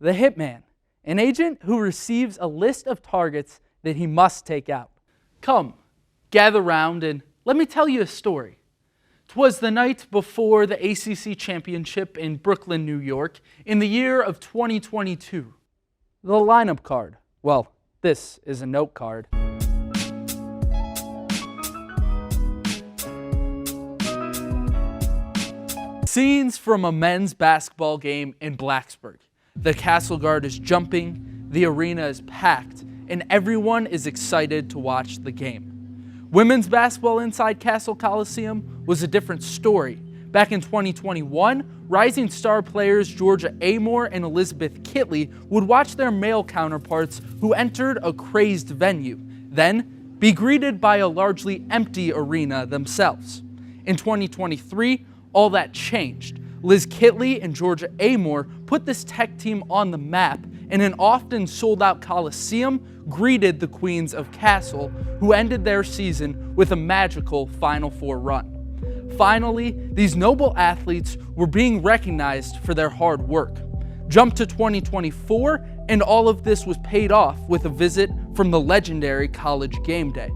The hitman, an agent who receives a list of targets that he must take out. Come, gather round, and let me tell you a story. 'Twas the night before the ACC Championship in Brooklyn, New York, in the year of 2022. The lineup card. Well, this is a note card. Scenes from a men's basketball game in Blacksburg. The Castle Guard is jumping, the arena is packed, and everyone is excited to watch the game. Women's basketball inside Castle Coliseum was a different story. Back in 2021, rising star players Georgia Amore and Elizabeth Kitley would watch their male counterparts who entered a crazed venue, then be greeted by a largely empty arena themselves. In 2023, all that changed. Liz Kitley and Georgia Amore put this tech team on the map, and an often sold-out Coliseum greeted the Queens of Castle, who ended their season with a magical Final Four run. Finally, these noble athletes were being recognized for their hard work. Jump to 2024, and all of this was paid off with a visit from the legendary College Game Day.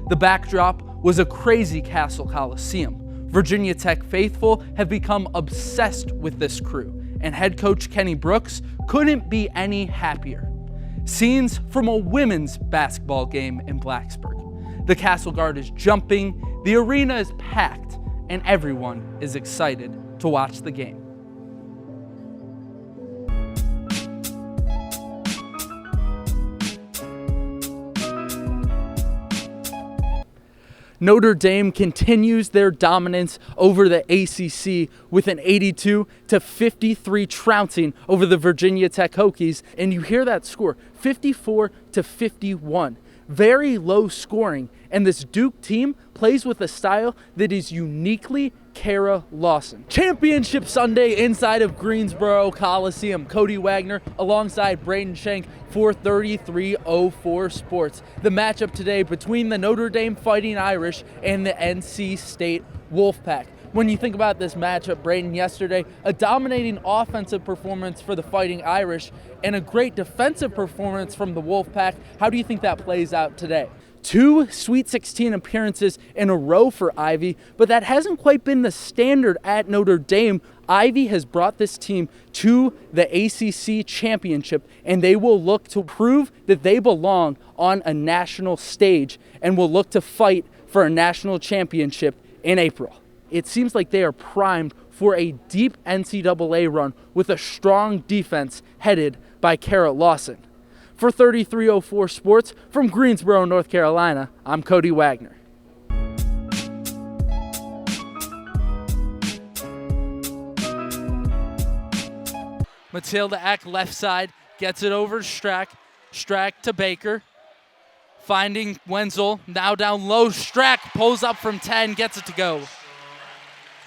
The backdrop was a crazy Castle Coliseum. Virginia Tech faithful have become obsessed with this crew, and head coach Kenny Brooks couldn't be any happier. Scenes from a women's basketball game in Blacksburg. The Castle Guard is jumping, the arena is packed, and everyone is excited to watch the game. Notre Dame continues their dominance over the ACC with an 82-53 trouncing over the Virginia Tech Hokies. And you hear that score, 54-51. Very low scoring. And this Duke team plays with a style that is uniquely Kara Lawson. Championship Sunday inside of Greensboro Coliseum. Cody Wagner alongside Braden Shank for 3304 Sports. The matchup today between the Notre Dame Fighting Irish and the NC State Wolfpack. When you think about this matchup, Braden, yesterday, a dominating offensive performance for the Fighting Irish and a great defensive performance from the Wolfpack. How do you think that plays out today? 2 Sweet 16 appearances in a row for Ivy, but that hasn't quite been the standard at Notre Dame. Ivy has brought this team to the ACC championship, and they will look to prove that they belong on a national stage and will look to fight for a national championship in April. It seems like they are primed for a deep NCAA run with a strong defense headed by Kara Lawson. For 3304 Sports from Greensboro, North Carolina, I'm Cody Wagner. Matilda Eck, left side, gets it over Strack. Strack to Baker. Finding Wenzel, now down low. Strack pulls up from 10, gets it to go.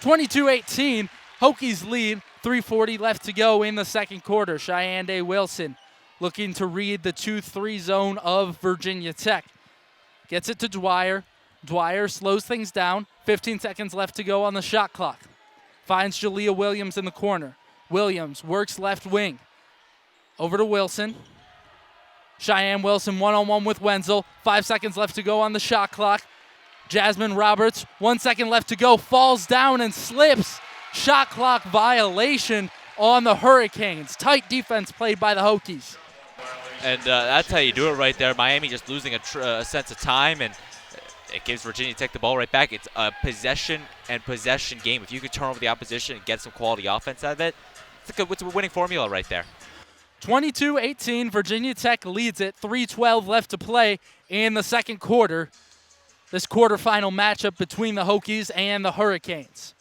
22-18, Hokies lead, 3:40 left to go in the second quarter. Cheyenne Day Wilson looking to read the 2-3 zone of Virginia Tech. Gets it to Dwyer. Dwyer slows things down. 15 seconds left to go on the shot clock. Finds Jalea Williams in the corner. Williams works left wing. Over to Wilson. Cheyenne Wilson one-on-one with Wenzel. 5 seconds left to go on the shot clock. Jasmine Roberts, 1 second left to go, falls down and slips. Shot clock violation on the Hurricanes. Tight defense played by the Hokies. And that's how you do it right there. Miami just losing a sense of time, and it gives Virginia Tech the ball right back. It's a possession and possession game. If you could turn over the opposition and get some quality offense out of it, it's a winning formula right there. 22-18, Virginia Tech leads it. 3:12 left to play in the second quarter. This quarterfinal matchup between the Hokies and the Hurricanes.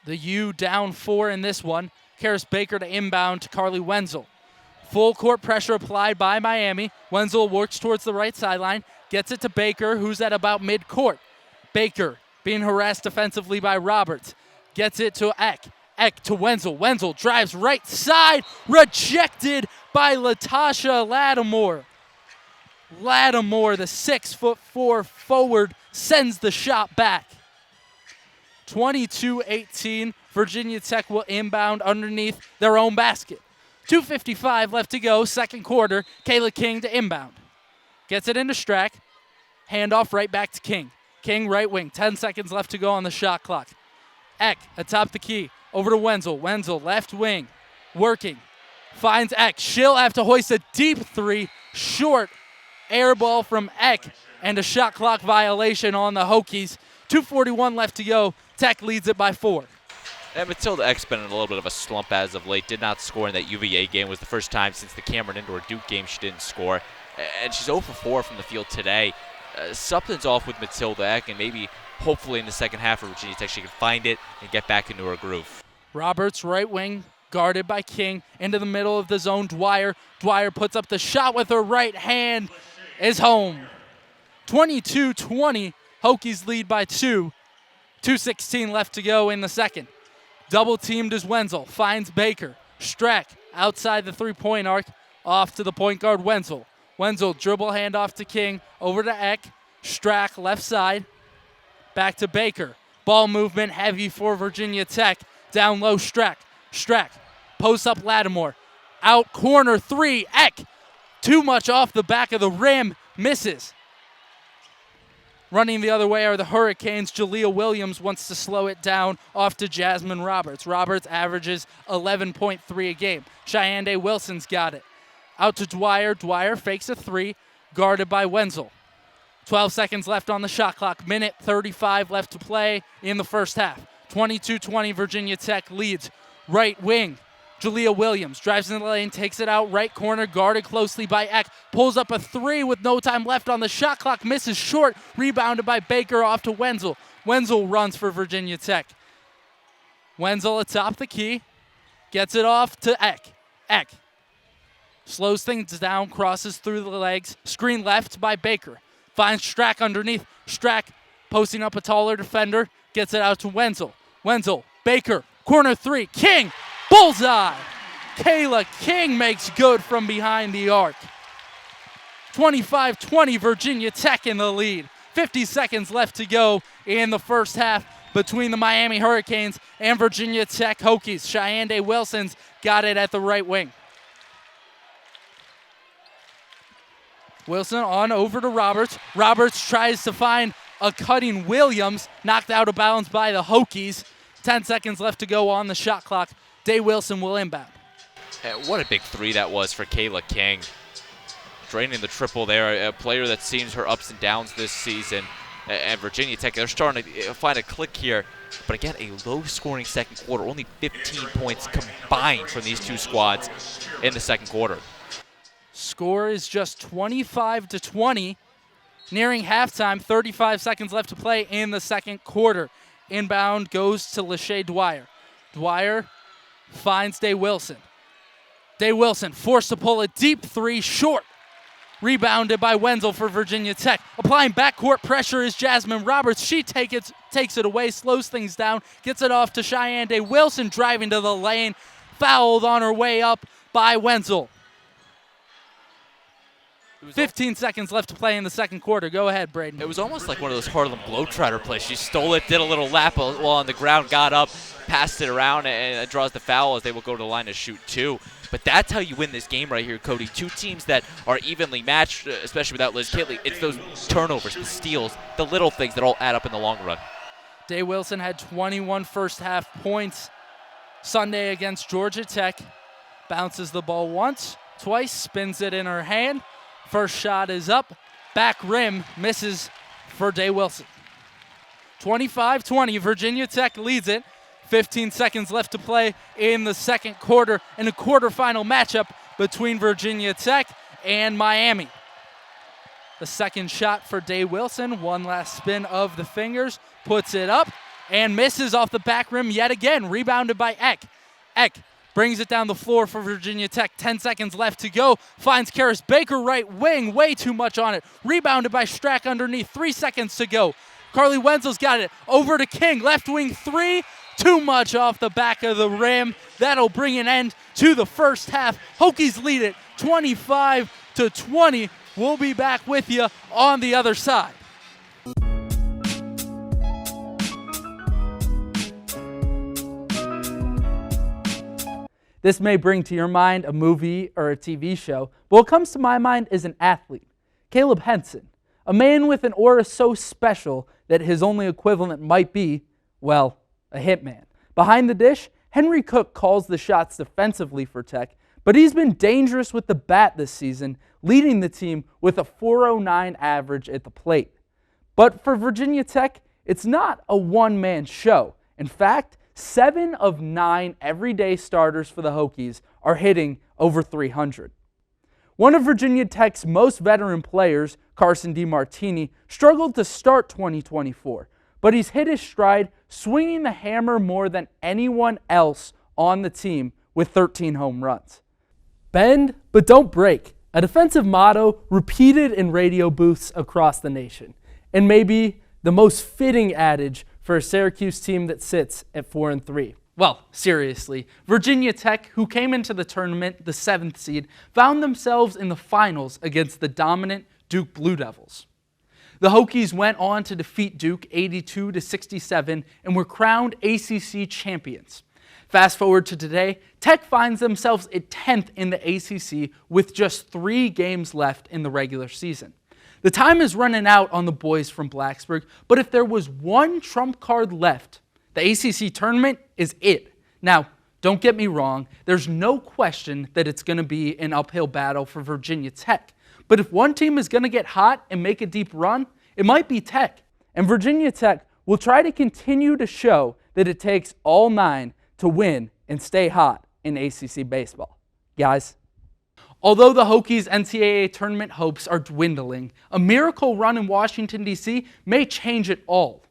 The U down 4 in this one. Karis Baker to inbound to Carly Wenzel. Full court pressure applied by Miami. Wenzel works towards the right sideline, gets it to Baker, who's at about mid-court. Baker being harassed defensively by Roberts. Gets it to Eck. Eck to Wenzel. Wenzel drives right side, rejected by Latasha Lattimore. Lattimore, the 6'4" forward, sends the shot back. 22-18, Virginia Tech will inbound underneath their own basket. 2:55 left to go, second quarter. Kayla King to inbound. Gets it into Strack. Handoff right back to King. King right wing. 10 seconds left to go on the shot clock. Eck atop the key. Over to Wenzel. Wenzel left wing. Working. Finds Eck. She'll have to hoist a deep three. Short. Air ball from Eck. And a shot clock violation on the Hokies. 2:41 left to go. Tech leads it by 4. And Matilda Eck's been in a little bit of a slump as of late. Did not score in that UVA game. It was the first time since the Cameron Indoor Duke game she didn't score. And she's 0 for 4 from the field today. Something's off with Matilda Eck, and maybe, hopefully, in the second half of Virginia Tech, she can find it and get back into her groove. Roberts, right wing, guarded by King. Into the middle of the zone, Dwyer. Dwyer puts up the shot with her right hand. Is home. 22-20. Hokies lead by 2. 2:16 left to go in the second. Double teamed is Wenzel. Finds Baker. Strack outside the three-point arc. Off to the point guard, Wenzel. Wenzel dribble handoff to King. Over to Eck. Strack left side. Back to Baker. Ball movement heavy for Virginia Tech. Down low, Strack. Strack. Post up Lattimore. Out corner three. Eck. Too much off the back of the rim. Misses. Running the other way are the Hurricanes. Jalea Williams wants to slow it down off to Jasmine Roberts. Roberts averages 11.3 a game. Cheyenne Day Wilson's got it. Out to Dwyer. Dwyer fakes a three. Guarded by Wenzel. 12 seconds left on the shot clock. Minute 35 left to play in the first half. 22-20 Virginia Tech leads. Right wing. Jalea Williams drives in the lane, takes it out, right corner, guarded closely by Eck. Pulls up a three with no time left on the shot clock, misses short, rebounded by Baker off to Wenzel. Wenzel runs for Virginia Tech. Wenzel atop the key, gets it off to Eck. Eck slows things down, crosses through the legs, screen left by Baker. Finds Strack underneath. Strack posting up a taller defender, gets it out to Wenzel. Wenzel, Baker, corner three, King! Bullseye! Kayla King makes good from behind the arc. 25-20 Virginia Tech in the lead. 50 seconds left to go in the first half between the Miami Hurricanes and Virginia Tech Hokies. Cheyenne Day Wilson's got it at the right wing. Wilson on over to Roberts. Roberts tries to find a cutting Williams, knocked out of bounds by the Hokies. 10 seconds left to go on the shot clock. Day Wilson will inbound. And what a big three that was for Kayla King. Draining the triple there, a player that seems her ups and downs this season. And Virginia Tech, they're starting to find a click here. But again, a low-scoring second quarter. Only 15 points combined from these two squads in the second quarter. Score is just 25-20. Nearing halftime, 35 seconds left to play in the second quarter. Inbound goes to Lachey Dwyer. Dwyer finds Day Wilson. Day Wilson forced to pull a deep three, short. Rebounded by Wenzel for Virginia Tech. Applying backcourt pressure is Jasmine Roberts. She takes it away, slows things down, gets it off to Cheyenne Day Wilson, driving to the lane. Fouled on her way up by Wenzel. 15 seconds left to play in the second quarter. Go ahead, Braden. It was almost like one of those Harlem Globetrotter plays. She stole it, did a little lap while on the ground, got up, passed it around, and draws the foul as they will go to the line to shoot two. But that's how you win this game right here, Cody. Two teams that are evenly matched, especially without Liz Kitley. It's those turnovers, the steals, the little things that all add up in the long run. Day Wilson had 21 first half points Sunday against Georgia Tech. Bounces the ball once, twice, spins it in her hand. First shot is up, back rim, misses for Day Wilson. 25-20, Virginia Tech leads it. 15 seconds left to play in the second quarter in a quarterfinal matchup between Virginia Tech and Miami. The second shot for Day Wilson, one last spin of the fingers, puts it up and misses off the back rim yet again, rebounded by Eck. Eck brings it down the floor for Virginia Tech. 10 seconds left to go. Finds Karis Baker right wing. Way too much on it. Rebounded by Strack underneath. 3 seconds to go. Carly Wenzel's got it. Over to King. Left wing three. Too much off the back of the rim. That'll bring an end to the first half. Hokies lead it 25-20. We'll be back with you on the other side. This may bring to your mind a movie or a TV show, but what comes to my mind is an athlete, Caleb Henson, a man with an aura so special that his only equivalent might be, well, a hitman. Behind the dish, Henry Cook calls the shots defensively for Tech, but he's been dangerous with the bat this season, leading the team with a .409 average at the plate. But for Virginia Tech, it's not a one-man show. In fact, 7 of 9 everyday starters for the Hokies are hitting over .300. One of Virginia Tech's most veteran players, Carson DiMartini, struggled to start 2024, but he's hit his stride, swinging the hammer more than anyone else on the team with 13 home runs. Bend, but don't break, a defensive motto repeated in radio booths across the nation, and maybe the most fitting adage for a Syracuse team that sits at 4-3. Well, seriously, Virginia Tech, who came into the tournament the 7th seed, found themselves in the finals against the dominant Duke Blue Devils. The Hokies went on to defeat Duke 82-67 and were crowned ACC champions. Fast forward to today, Tech finds themselves at 10th in the ACC with just 3 games left in the regular season. The time is running out on the boys from Blacksburg, but if there was one trump card left, the ACC tournament is it. Now, don't get me wrong, there's no question that it's going to be an uphill battle for Virginia Tech. But if one team is going to get hot and make a deep run, it might be Tech. And Virginia Tech will try to continue to show that it takes all 9 to win and stay hot in ACC baseball. Guys, although the Hokies' NCAA tournament hopes are dwindling, a miracle run in Washington, D.C. may change it all.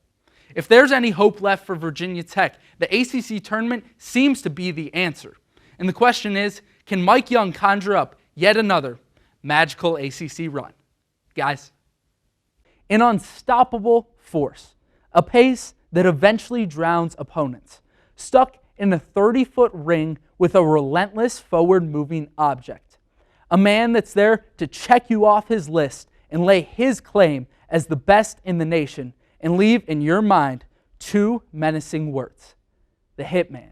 If there's any hope left for Virginia Tech, the ACC tournament seems to be the answer. And the question is, can Mike Young conjure up yet another magical ACC run? Guys, an unstoppable force, a pace that eventually drowns opponents, stuck in a 30-foot ring with a relentless forward-moving object. A man that's there to check you off his list and lay his claim as the best in the nation and leave in your mind 2 menacing words: the Hitman.